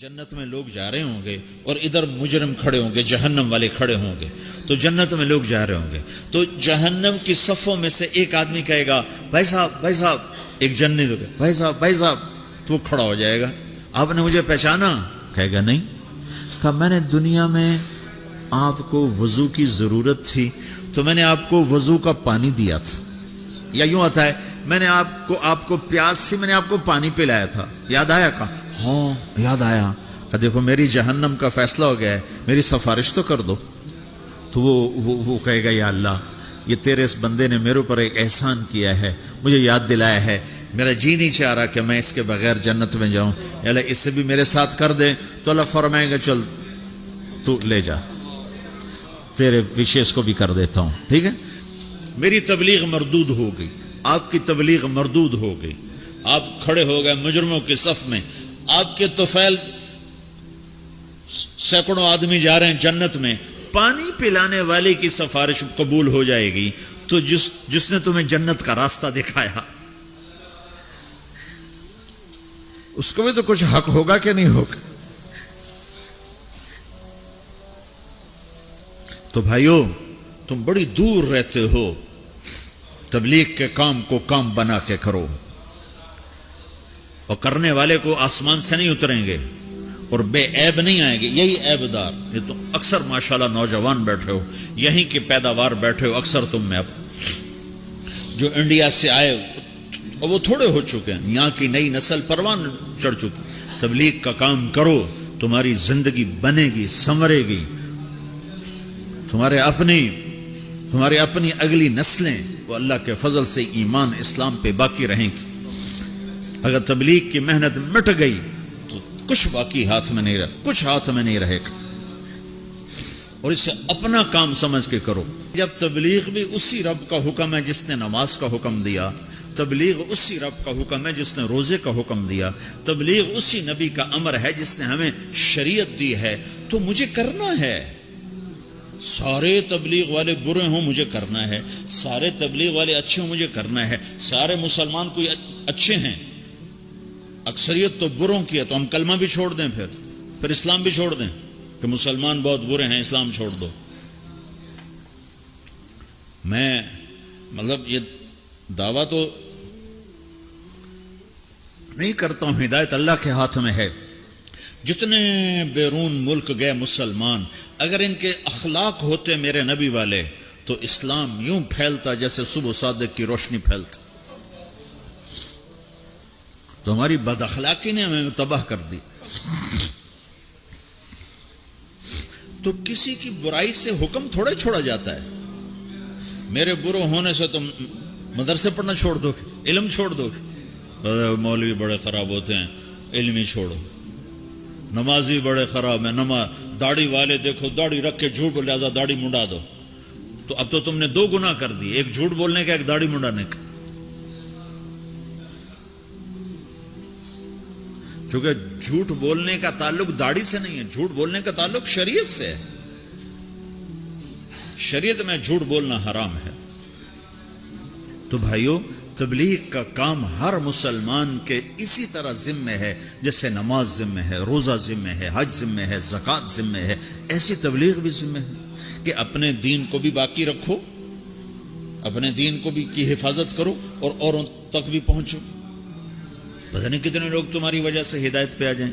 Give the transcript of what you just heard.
جنت میں لوگ جا رہے ہوں گے اور ادھر مجرم کھڑے ہوں گے، جہنم والے کھڑے ہوں گے، تو جنت میں لوگ جا رہے ہوں گے تو جہنم کی صفوں میں سے ایک آدمی کہے گا بھائی صاحب، ایک جنت ہوگا بھائی صاحب، تو وہ کھڑا ہو جائے گا، آپ نے مجھے پہچانا؟ کہے گا نہیں۔ کہا میں نے دنیا میں آپ کو وضو کی ضرورت تھی تو میں نے آپ کو وضو کا پانی دیا تھا، یا یوں آتا ہے میں نے آپ کو پیاس سے میں نے آپ کو پانی پلایا تھا، یاد آیا؟ کہا ہاں یاد آیا۔ کہ دیکھو میری جہنم کا فیصلہ ہو گیا ہے، میری سفارش تو کر دو۔ تو وہ کہے گا یا اللہ، یہ تیرے اس بندے نے میرے اوپر ایک احسان کیا ہے، مجھے یاد دلایا ہے، میرا جی نہیں چاہ رہا کہ میں اس کے بغیر جنت میں جاؤں، یا اللہ اس سے بھی میرے ساتھ کر دے۔ تو اللہ فرمائے گا چل تو لے جا، تیرے پیچھے اس کو بھی کر دیتا ہوں، ٹھیک ہے۔ میری تبلیغ مردود ہو گئی، آپ کی تبلیغ مردود ہو گئی، آپ کھڑے ہو گئے مجرموں کے صف میں، آپ کے طفیل سینکڑوں آدمی جا رہے ہیں جنت میں، پانی پلانے والے کی سفارش قبول ہو جائے گی تو جس نے تمہیں جنت کا راستہ دکھایا اس کو بھی تو کچھ حق ہوگا کہ نہیں ہوگا؟ تو بھائیو، تم بڑی دور رہتے ہو، تبلیغ کے کام کو کام بنا کے کرو، اور کرنے والے کو آسمان سے نہیں اتریں گے اور بے عیب نہیں آئیں گے، یہی عیب دار۔ یہ تو اکثر ماشاءاللہ نوجوان بیٹھے ہو، یہیں کی پیداوار بیٹھے ہو، اکثر تم میں اب جو انڈیا سے آئے اور وہ تھوڑے ہو چکے ہیں، یہاں کی نئی نسل پروان چڑھ چکی۔ تبلیغ کا کام کرو، تمہاری زندگی بنے گی، سنورے گی، تمہارے اپنی اگلی نسلیں وہ اللہ کے فضل سے ایمان اسلام پہ باقی رہیں گی۔ اگر تبلیغ کی محنت مٹ گئی تو کچھ باقی ہاتھ میں نہیں رہے گا، اور اسے اپنا کام سمجھ کے کرو۔ جب تبلیغ بھی اسی رب کا حکم ہے جس نے نماز کا حکم دیا، تبلیغ اسی رب کا حکم ہے جس نے روزے کا حکم دیا، تبلیغ اسی نبی کا امر ہے جس نے ہمیں شریعت دی ہے، تو مجھے کرنا ہے۔ سارے تبلیغ والے برے ہوں مجھے کرنا ہے، سارے تبلیغ والے اچھے ہوں مجھے کرنا ہے، سارے مسلمان کوئی اچھے ہیں، اکثریت تو بروں کی ہے، تو ہم کلمہ بھی چھوڑ دیں، پھر اسلام بھی چھوڑ دیں کہ مسلمان بہت برے ہیں، اسلام چھوڑ دو۔ میں یہ دعویٰ تو نہیں کرتا ہوں، ہدایت اللہ کے ہاتھ میں ہے۔ جتنے بیرون ملک گئے مسلمان، اگر ان کے اخلاق ہوتے میرے نبی والے تو اسلام یوں پھیلتا جیسے صبح صادق کی روشنی پھیلتی۔ تو ہماری بد اخلاقی نے ہمیں تباہ کر دی۔ تو کسی کی برائی سے حکم تھوڑا چھوڑا جاتا ہے۔ میرے برے ہونے سے تم مدرسے پڑھنا چھوڑ دو گے، علم چھوڑ دو گے؟ مولوی بڑے خراب ہوتے ہیں، علم ہی چھوڑو۔ نمازی بڑے خراب ہیں، داڑھی والے دیکھو داڑھی رکھ کے جھوٹ بول، لہذا داڑھی منڈا دو۔ تو اب تو تم نے دو گناہ کر دی، ایک جھوٹ بولنے کا، ایک داڑھی منڈانے کا۔ چونکہ جھوٹ بولنے کا تعلق داڑھی سے نہیں ہے، جھوٹ بولنے کا تعلق شریعت سے ہے۔ شریعت میں جھوٹ بولنا حرام ہے۔ تو بھائیو، تبلیغ کا کام ہر مسلمان کے اسی طرح ذمہ ہے جیسے نماز ذمہ ہے، روزہ ذمہ ہے، حج ذمہ ہے، زکوٰۃ ذمہ ہے، ایسی تبلیغ بھی ذمہ ہے کہ اپنے دین کو بھی باقی رکھو، اپنے دین کو بھی کی حفاظت کرو اور اوروں تک بھی پہنچو۔ پتہ نہیں کتنے لوگ تمہاری وجہ سے ہدایت پہ آ جائیں۔